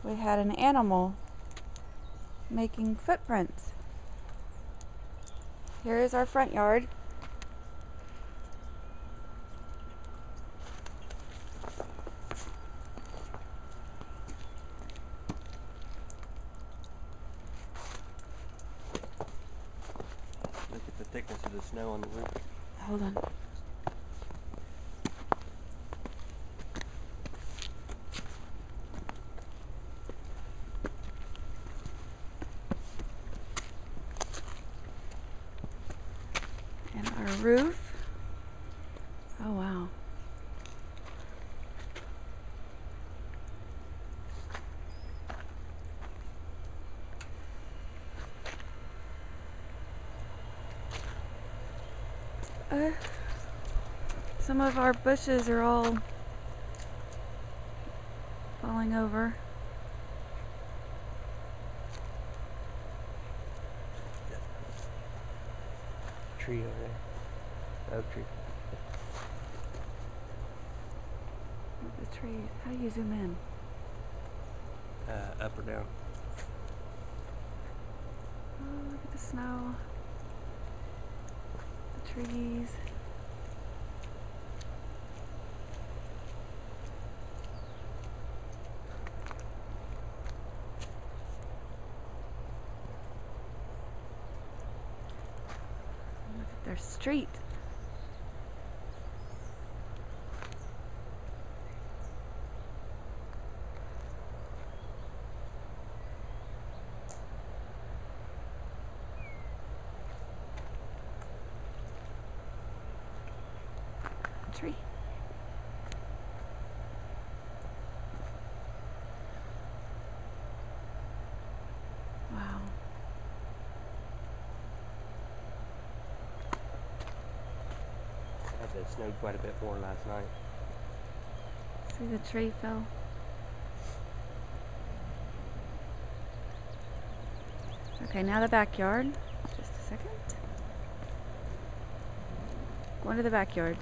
we had an animal making footprints. Here is our front yard. Look at the thickness of the snow on the roof. Hold on. And our roof. Oh wow. Some of our bushes are all falling over. Tree over there. Oak tree. The trees. How do you zoom in? Up or down. Oh, look at the snow. The trees. Look at their street. Tree. Wow. It snowed quite a bit more last night. See, the tree fell. Okay, now the backyard. Just a second. Go into the backyard.